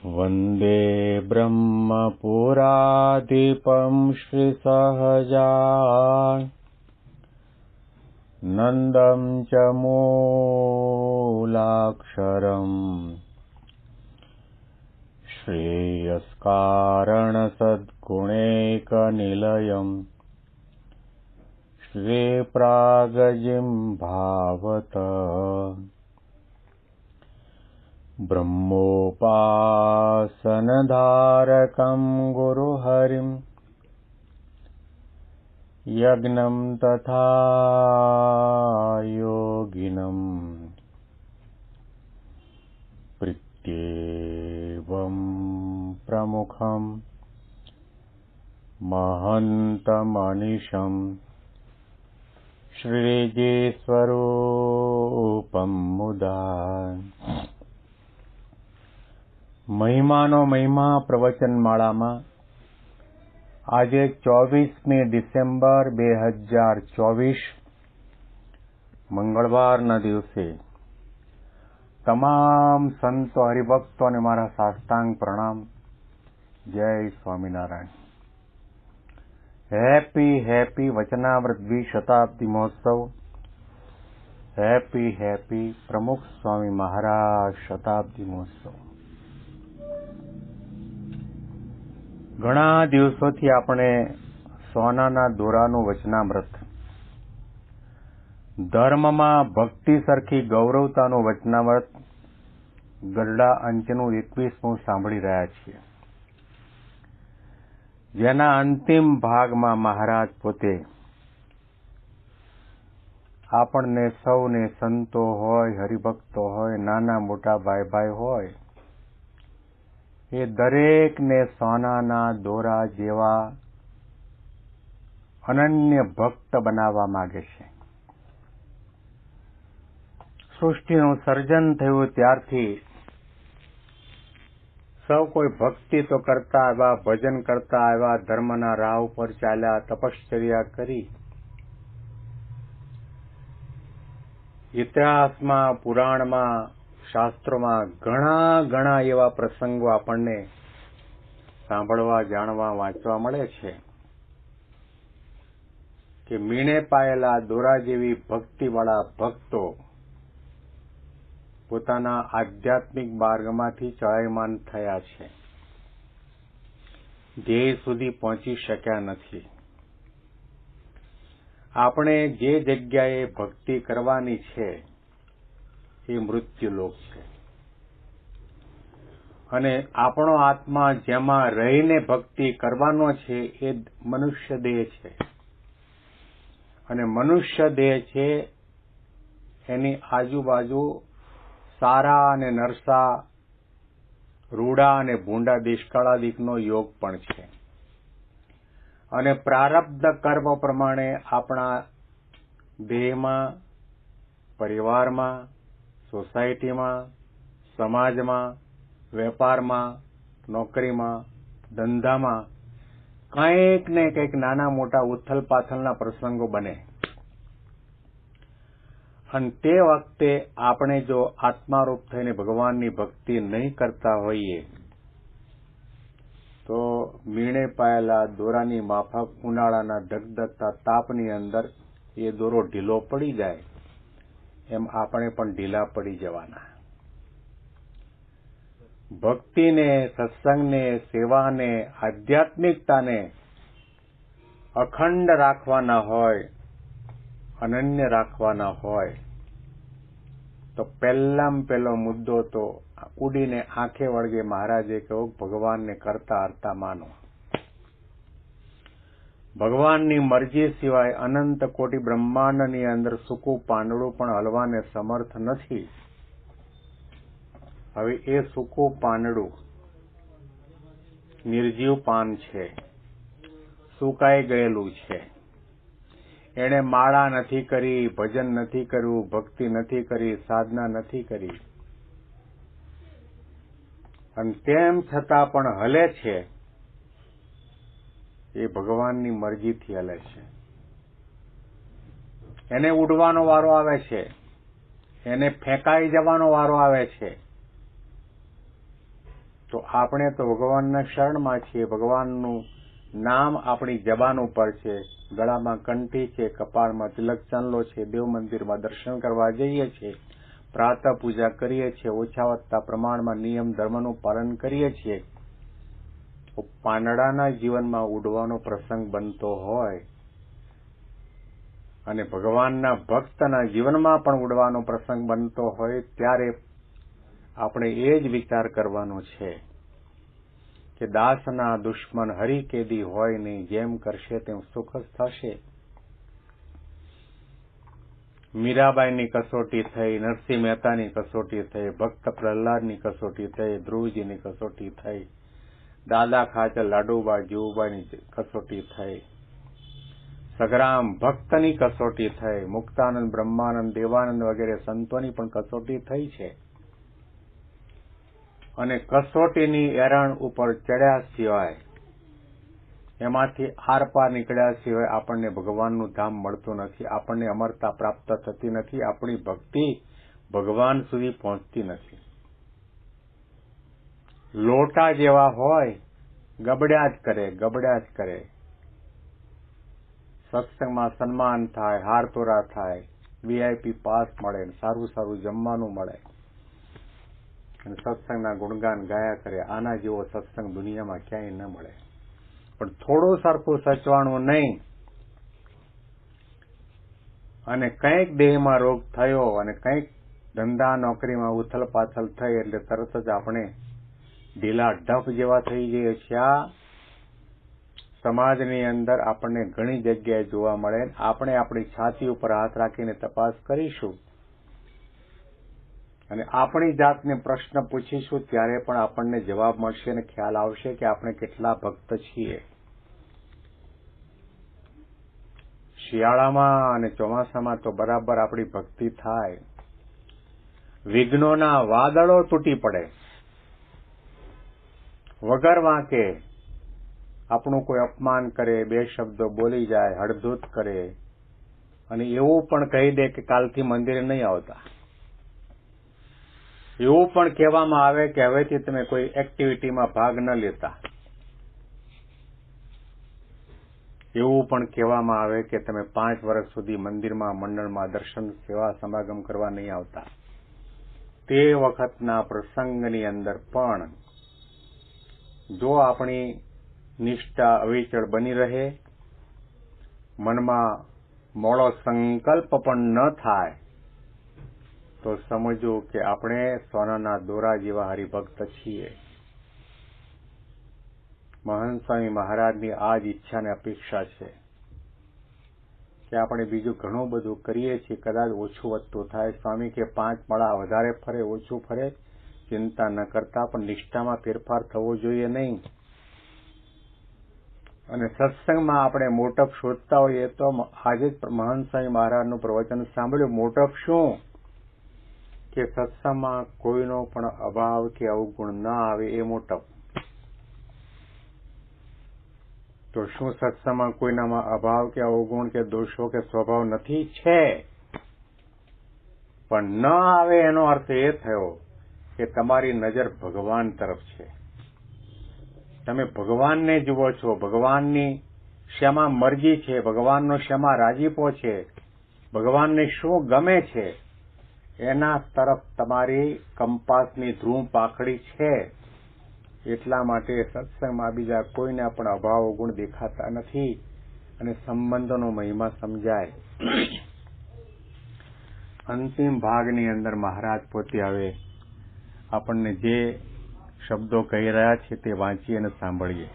वन्दे ब्रह्मपुराधिपं श्रीसहजानन्दं च मूलाक्षरम् श्रेयस्कारणसद्गुणैकनिलयम् श्रीप्रागजिह्वावत ब्रह्मोपासनधारकं गुरुहरिं यज्ञं तथा योगिनं प्रीत्येवं प्रमुखं महन्तमनिशं श्रीजीस्वरूपं मुदा મહિમાનો મહિમા પ્રવચનમાળામાં આજે 24મી ડિસેમ્બર 2024 મંગળવારના દિવસે તમામ સંતો હરિભક્તોને મારા સાષ્ટાંગ પ્રણામ. જય સ્વામિનારાયણ. હેપી વચનામૃત દ્વિશતાબ્દી મહોત્સવ. હેપી પ્રમુખ સ્વામી મહારાજ શતાબ્દી મહોત્સવ. ઘણા દિવસોથી આપણે સોનાના દોરાનું વચનામૃત, ધર્મમાં ભક્તિ સરખી ગૌરવતાનું વચનામૃત ગરડા અંચનું 21મું સાંભળી રહ્યા છીએ, જેના અંતિમ ભાગમાં મહારાજ પોતે આપણને સૌને સંતો હોય, હરિભક્તો હોય, નાના મોટા ભાઈ હોય, એ દરેકને સોનાના દોરા જેવા અનન્ય ભક્ત બનાવવા માંગે છે. સૃષ્ટિનું સર્જન થયું ત્યારથી સૌ કોઈ ભક્તિ તો કરતા આવ્યા, ભજન કરતા આવ્યા, ધર્મના રાહ ઉપર ચાલ્યા, તપશ્ચર્યા કરી. ઇતિહાસમાં, પુરાણમાં, શાસ્ત્રોમાં ઘણા એવા પ્રસંગો આપણને સાંભળવા, જાણવા, વાંચવા મળે છે કે મીણે પાયેલા દોરા જેવી ભક્તિવાળા ભક્તો પોતાના આધ્યાત્મિક માર્ગમાંથી ચલાયમાન થયા છે, ધ્યેય સુધી પહોંચી શક્યા નથી. આપણે જે જગ્યાએ ભક્તિ કરવાની છે એ મૃત્યુલોક છે, અને આપણો આત્મા જેમાં રહીને ભક્તિ કરવાનો છે એ મનુષ્ય દેહ છે. અને મનુષ્ય દેહ છે એની આજુબાજુ સારા અને નરસા, રૂડા અને ભૂંડા દિષ્કાળાદિકનો યોગ પણ છે. અને પ્રારબ્ધ કર્મ પ્રમાણે આપણા દેહમાં, પરિવારમાં, સોસાયટીમાં, સમાજમાં, વેપારમાં, નોકરીમાં, ધંધામાં કંઈક ને કંઈક નાના મોટા ઉથલ પાથલના પ્રસંગો બને. અને તે વખતે આપણે જો આત્મારૂપ થઈને ભગવાનની ભક્તિ નહીં કરતા હોઈએ તો મીણે પાયેલા દોરાની માફક ઉનાળાના ધગધગતા તાપની અંદર એ દોરો ઢીલો પડી જાય એમ આપણે પણ ઢીલા પડી જવાના. ભક્તિને, સત્સંગને, સેવાને, આધ્યાત્મિકતાને અખંડ રાખવાના હોય, અનન્ય રાખવાના હોય તો પહેલામાં પહેલો મુદ્દો તો ઉડીને આંખે વળગે મહારાજે કહ્યું, ભગવાનને કરતા હરતા માનો. ભગવાનની મરજી સિવાય અનંત કોટી બ્રહ્માંડની અંદર સૂકું પાંદડું પણ હલવાને સમર્થ નથી. હવે એ સૂકું પાંદડું નિર્જીવ પાન છે, સુકાઈ ગયેલું છે. એણે માળા નથી કરી, ભજન નથી કર્યું, ભક્તિ નથી કરી, સાધના નથી કરી, અને તેમ છતાં પણ હલે છે. એ ભગવાનની મરજીથી હલે છે. એને ઉડવાનો વારો આવે છે, એને ફેંકાઈ જવાનો વારો આવે છે. તો આપણે તો ભગવાનના શરણમાં છીએ. ભગવાનનું નામ આપણી જબાન ઉપર છે, ગળામાં કંઠી છે, કપાળમાં તિલક ચાંદલો છે, દેવ મંદિરમાં દર્શન કરવા જઈએ છીએ, પ્રાતઃ પૂજા કરીએ છીએ, ઓછા વત્તા પ્રમાણમાં નિયમ ધર્મનું પાલન કરીએ છીએ. પાંદડાના જીવનમાં ઉડવાનો પ્રસંગ બનતો હોય અને ભગવાનના ભક્તના જીવનમાં પણ ઉડવાનો પ્રસંગ બનતો હોય ત્યારે આપણે એ જ વિચાર કરવાનો છે કે દાસના દુશ્મન હરિ કેદી હોય નહીં, જેમ કરશે તેમ સુખ જ થશે. મીરાબાઈની કસોટી થઈ, નરસિંહ મહેતાની કસોટી થઈ, ભક્ત પ્રહલાદની કસોટી થઈ, ધ્રુવજીની કસોટી થઈ, દાદા ખાચર લાડુબા જીવુબાઈની કસોટી થઈ, સગરામ ભક્તની કસોટી થઈ, મુક્તાનંદ બ્રહ્માનંદ દેવાનંદ વગેરે સંતોની પણ કસોટી થઈ છે. અને કસોટીની એરણ ઉપર ચડ્યા સિવાય, એમાંથી આરપાર નીકળ્યા સિવાય આપણને ભગવાનનું ધામ મળતું નથી, આપણને અમરતા પ્રાપ્ત થતી નથી, આપણી ભક્તિ ભગવાન સુધી પહોંચતી નથી. લોટા જેવા હોય, ગબડ્યા જ કરે, ગબડ્યા જ કરે. સત્સંગમાં સન્માન થાય, હારતોરા થાય, VIP પાસ મળે, સારું સારું જમવાનું મળે અને સત્સંગના ગુણગાન ગાયા કરે. આના જેવો સત્સંગ દુનિયામાં ક્યાંય ન મળે. પણ થોડું સરખું સચવાણું નહીં અને કંઈક દેહમાં રોગ થયો અને કંઈક ધંધા નોકરીમાં ઉથલ પાથલ થઈ એટલે તરત જ આપણે ઢીલા ઢપ જેવા થઈ જઈએ છીએ. સમાજની અંદર આપણને ઘણી જગ્યાએ જોવા મળે. આપણે આપણી છાતી ઉપર હાથ રાખીને તપાસ કરીશું અને આપણી જાતને પ્રશ્ન પૂછીશું ત્યારે પણ આપણને જવાબ મળશે અને ખ્યાલ આવશે કે આપણે કેટલા ભક્ત છીએ. શિયાળામાં અને ચોમાસામાં તો બરાબર આપણી ભક્તિ થાય. વિઘ્નોના વાદળો તૂટી પડે, વગર વાંકે આપણું કોઈ અપમાન કરે, બે શબ્દો બોલી જાય, હળધૂત કરે અને એવું પણ કહી દે કે કાલથી મંદિરે નહીં આવતા. એવું પણ કહેવામાં આવે કે હવેથી તમે કોઈ એક્ટિવિટીમાં ભાગ ન લેતા. એવું પણ કહેવામાં આવે કે તમે 5 વર્ષ સુધી મંદિરમાં, મંડળમાં દર્શન, સેવા, સમાગમ કરવા નહીં આવતા. તે વખતના પ્રસંગની અંદર પણ જો આપણી નિષ્ઠા અવિચળ બની રહે, મનમાં મોડો સંકલ્પ પણ ન થાય તો સમજવું કે આપણે સોનાના દોરા જેવા હરિભક્ત છીએ. મહંત સ્વામી મહારાજની આ જ ઈચ્છા અને અપેક્ષા છે કે આપણે બીજું ઘણું બધું કરીએ છીએ, કદાચ ઓછું વધતું થાય. સ્વામી કે 5 માળા વધારે ફરે, ઓછું ફરે, ચિંતા ન કરતા, પણ નિષ્ઠામાં ફેરફાર થવો જોઈએ નહીં. અને સત્સંગમાં આપણે મોટપ શોધતા હોઈએ તો આજે જ મહંત સ્વામી મહારાજનું પ્રવચન સાંભળ્યું. મોટપ શું? કે સત્સંગમાં કોઈનો પણ અભાવ કે અવગુણ ન આવે એ મોટપ. તો શું સત્સંગમાં કોઈનામાં અભાવ કે અવગુણ કે દોષો કે સ્વભાવ નથી? છે, પણ ન આવે એનો અર્થ એ થયો કે તમારી નજર ભગવાન તરફ છે. તમે ભગવાનને જુઓ છો, ભગવાનની શેમાં મરજી છે, ભગવાનનો શેમાં રાજીપો છે, ભગવાનને શું ગમે છે, એના તરફ તમારી કંપાસની ધ્રુવ પાંખડી છે. એટલા માટે સત્સંગમાં બીજા કોઈના પણ અભાવ ગુણ દેખાતા નથી અને સંબંધોનો મહિમા સમજાય. અંતિમ ભાગની અંદર મહારાજ પોતે આવે આપણને જે શબ્દો કહી રહ્યા છે તે વાંચીએ અને સાંભળીએ.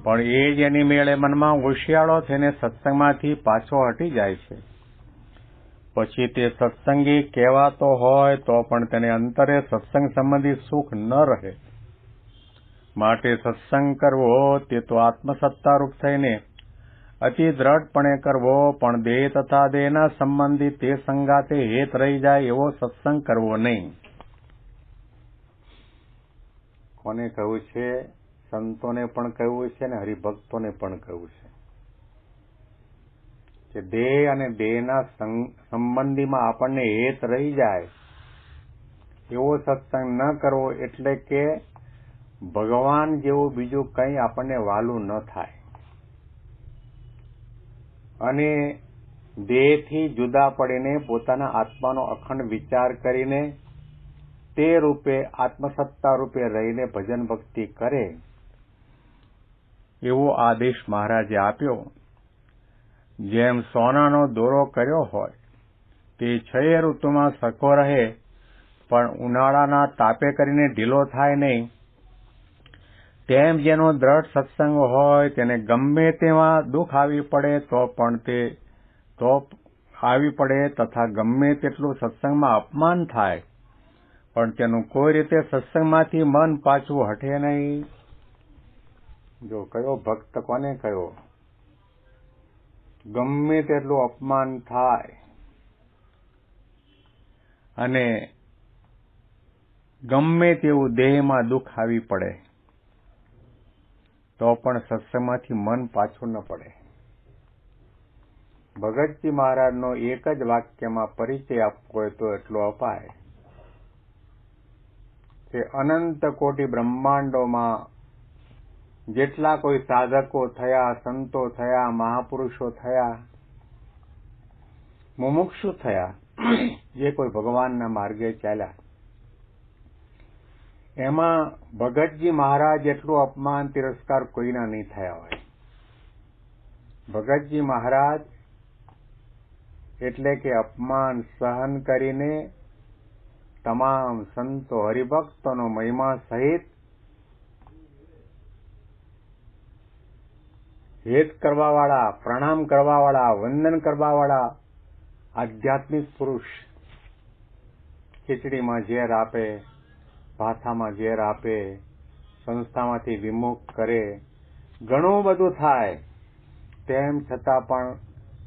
પણ એ જ એની મેળે મનમાં હોશિયાળો થઈને સત્સંગમાંથી પાછો હટી જાય છે. પછી તે સત્સંગી કહેવાતો હોય તો પણ તેને અંતરે સત્સંગ સંબંધી સુખ ન રહે. માટે સત્સંગ કરવો તે તો આત્મસત્તારૂપ થઈને અતિ દ્રઢપણે કરવો, પણ દેહ તથા દેહના સંબંધી તે સંગાતે હેત રહી જાય એવો સત્સંગ કરવો નહીં. કોને કહ્યું છે? સંતોને પણ કહ્યું છે અને હરિભક્તોને પણ કહ્યું છે કે દેહ અને દેહના સંબંધીમાં આપણને હેત રહી જાય એવો સત્સંગ ન કરવો એટલે કે ભગવાન જેવું બીજું કંઈ આપણને વાલું ન થાય અને દેહથી જુદા પડીને પોતાના આત્માનો અખંડ વિચાર કરીને તે રૂપે આત્મસત્તા રૂપે રહીને ભજન ભક્તિ કરે એવો આદેશ મહારાજે આપ્યો. જેમ સોનાનો દોરો કર્યો હોય તે 6 ઋતુમાં સરખો રહે પણ ઉનાળાના તાપે કરીને ઢીલો થાય નહીં, તેમ જેનો દ્રઢ સત્સંગ હોય તેને ગમે તેમાં દુઃખ આવી પડે તો આવી પડે તથા ગમે તેટલું સત્સંગમાં અપમાન થાય પણ તેનું કોઈ રીતે સત્સંગમાંથી મન પાછું હટે નહીં. જો કયો ભક્ત કોને કયો? ગમે તેટલું અપમાન થાય અને ગમે તેવું દેહમાં દુઃખ આવી પડે તો પણ સત્સંગમાંથી મન પાછું ન પડે. ભગતજી મહારાજનો એક જ વાક્યમાં પરિચય આપવો હોય તો એટલો અપાય કે અનંત કોટી બ્રહ્માંડોમાં જેટલા કોઈ સાધકો થયા, સંતો થયા, મહાપુરુષો થયા, મુમુક્ષુ થયા, જે કોઈ ભગવાનના માર્ગે ચાલ્યા, એમાં ભગતજી મહારાજ એટલું અપમાન તિરસ્કાર કોઈના નહીં થયા હોય. ભગતજી મહારાજ એટલે કે અપમાન સહન કરીને તમામ સંતો હરિભક્તોનો મહિમા સહિત હેત કરવાવાળા, પ્રણામ કરવાવાળા, વંદન કરવાવાળા આધ્યાત્મિક પુરુષ. ખીચડીમાં ઝેર આપે, ભાથામાં ઝેર આપે, સંસ્થામાંથી વિમુખ કરે, ઘણું બધું થાય, તેમ છતાં પણ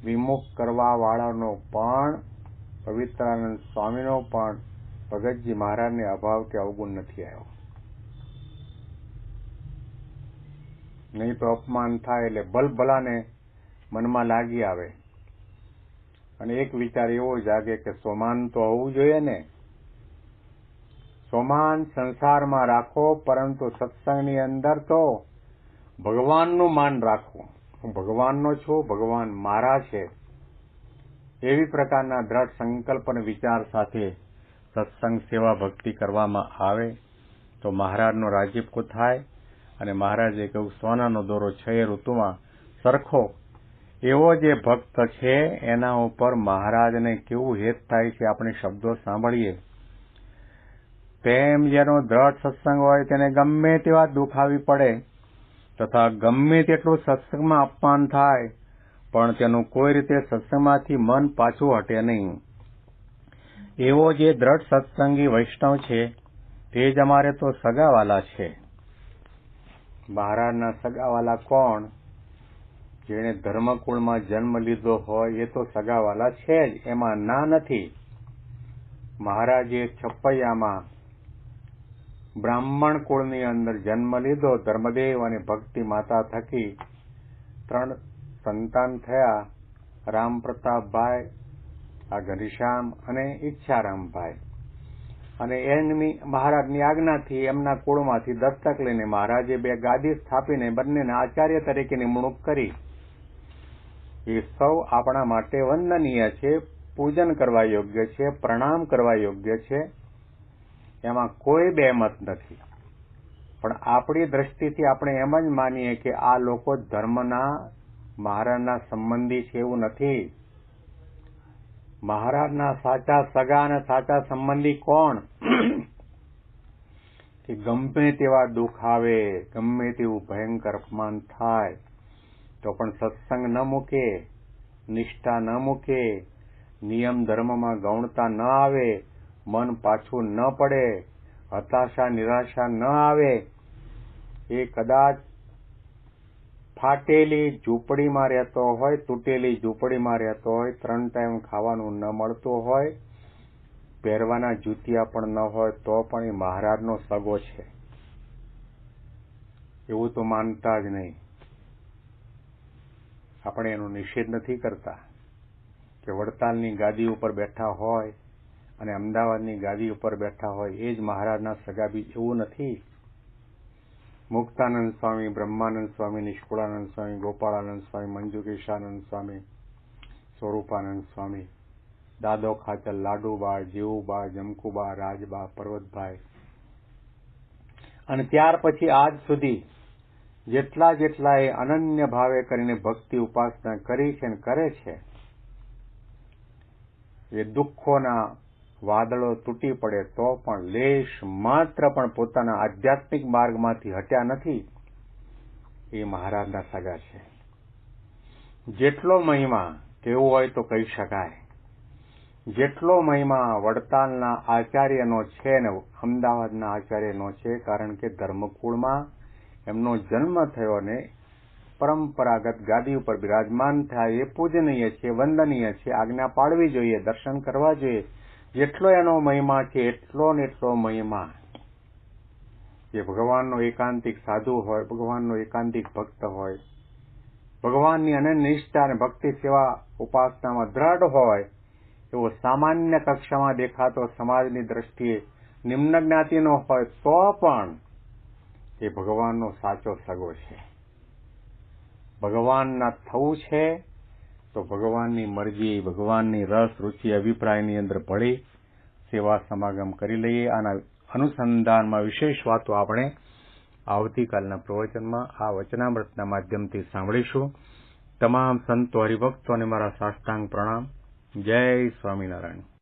વિમુખ કરવાવાળાનો પણ પવિત્રાનંદ સ્વામીનો પણ ભગતજી મહારાજને અભાવ કે અવગુણ નથી આવ્યો. નહીં તો અપમાન થાય એટલે ભલભલાને મનમાં લાગી આવે અને એક વિચાર એવો જાગે કે સોમાન તો હોવું જોઈએ ને. સોમાન સંસારમાં રાખો પરંતુ સત્સંગની અંદર તો ભગવાનનું માન રાખો. હું ભગવાનનો છું, ભગવાન મારા છે, એવી પ્રકારના દ્રઢ સંકલ્પ અને વિચાર સાથે સત્સંગ સેવા ભક્તિ કરવામાં આવે તો મહારાજનો રાજીપો થાય અને મહારાજે કહ્યું સોનાનો દોરો 6 ઋતુમાં સરખો એવો જે ભક્ત છે એના ઉપર મહારાજને કેવું હેત થાય છે આપણે શબ્દો સાંભળીએ. તેમ જેનો દ્રઢ સત્સંગ હોય તેને ગમે તેવા દુઃખ આવી પડે તથા ગમે તેટલું સત્સંગમાં અપમાન થાય પણ તેનું કોઈ રીતે સત્સંગમાંથી મન પાછું હટે નહીં. એવો જે દ્રઢ સત્સંગી વૈષ્ણવ છે તે જ અમારે તો સગાવાલા છે. મહારાજના સગાવાલા કોણ? જેણે ધર્મકુળમાં જન્મ લીધો હોય એ તો સગાવાલા છે જ, એમાં ના નથી. મહારાજે છપૈયામાં બ્રાહ્મણ કુળની અંદર જન્મ લીધો. ધર્મદેવ અને ભક્તિ માતા થકી 3 સંતાન થયા, રામ પ્રતાપભાઈ, આ ઘનશ્યામ અને ઈચ્છારામભાઈ. અને એમની મહારાજની આજ્ઞાથી એમના કુળમાંથી દત્તક લઈને મહારાજે 2 ગાદી સ્થાપીને બંનેને આચાર્ય તરીકે નિમણૂક કરી. એ સૌ આપણા માટે વંદનીય છે, પૂજન કરવા યોગ્ય છે, પ્રણામ કરવા યોગ્ય છે, એમાં કોઈ બેમત નથી. પણ આપણી દ્રષ્ટિથી આપણે એમ જ માનીએ કે આ લોકો ધર્મના મહારાજના સંબંધી છે, એવું નથી. મહારાજના સાચા સગા અને સાચા સંબંધી કોણ? કે ગમે તેવા દુઃખ આવે, ગમે તેવું ભયંકર અપમાન થાય તો પણ સત્સંગ ન મૂકે, નિષ્ઠા ન મૂકે, નિયમ ધર્મમાં ગૌણતા ન આવે, મન પાછું ન પડે, હતાશા નિરાશા ન આવે. એ કદાચ ફાટેલી ઝૂંપડીમાં રહેતો હોય, તૂટેલી ઝૂંપડીમાં રહેતો હોય, 3 ટાઈમ ખાવાનું ન મળતું હોય, પહેરવાના જૂતિયા પણ ન હોય તો પણ એ મહારાજનો સગો છે એવું તો માનતા જ નહીં. આપણે એનો નિષેધ નથી કરતા કે વડતાલની ગાદી ઉપર બેઠા હોય અને અમદાવાદની ગાદી ઉપર બેઠા હોય એ જ મહારાજના સગા બી એવું નથી. મુક્તાનંદ સ્વામી, બ્રહ્માનંદ સ્વામી, નિષ્કુળાનંદ સ્વામી, ગોપાળાનંદ સ્વામી, મંજુકેશાનંદ સ્વામી, સ્વરૂપાનંદ સ્વામી, દાદો ખાચર, લાડુબા, જીવુબા, જમકુબા, રાજબા, પર્વતભાઈ, અને ત્યાર પછી આજ સુધી જેટલા એ અનન્ય ભાવે કરીને ભક્તિ ઉપાસના કરી છે અને કરે છે, એ દુઃખોના વાદળો તૂટી પડે તો પણ લેશ માત્ર પણ પોતાના આધ્યાત્મિક માર્ગમાંથી હટ્યા નથી. એ મહારાજના સગા છે. જેટલો મહિમા કેવું હોય તો કહી શકાય, જેટલો મહિમા વડતાલના આચાર્યનો છે ને અમદાવાદના આચાર્યનો છે, કારણ કે ધર્મકુળમાં એમનો જન્મ થયો ને પરંપરાગત ગાદી ઉપર બિરાજમાન થાય એ પૂજનીય છે, વંદનીય છે, આજ્ઞા પાડવી જોઈએ, દર્શન કરવા જોઈએ. જેટલો એનો મહિમા છે એટલો ને એટલો મહિમા જે ભગવાનનો એકાંતિક સાધુ હોય, ભગવાનનો એકાંતિક ભક્ત હોય, ભગવાનની અનન્ય નિષ્ઠા અને ભક્તિ સેવા ઉપાસનામાં દ્રઢ હોય, એવો સામાન્ય કક્ષામાં દેખાતો સમાજની દ્રષ્ટિએ નિમ્ન જ્ઞાતિનો હોય તો પણ એ ભગવાનનો સાચો સગો છે. ભગવાનના થવું છે તો ભગવાનની મરજી, ભગવાનની રસ, રુચિ, અભિપ્રાયની અંદર ભળી સેવા સમાગમ કરી લઈએ. આના અનુસંધાનમાં વિશેષ વાતો આપણે આવતીકાલના પ્રવચનમાં આ વચનામૃતના માધ્યમથી સાંભળીશું. તમામ સંતો હરિભક્તોને મારા સાષ્ટાંગ પ્રણામ. જય સ્વામિનારાયણ.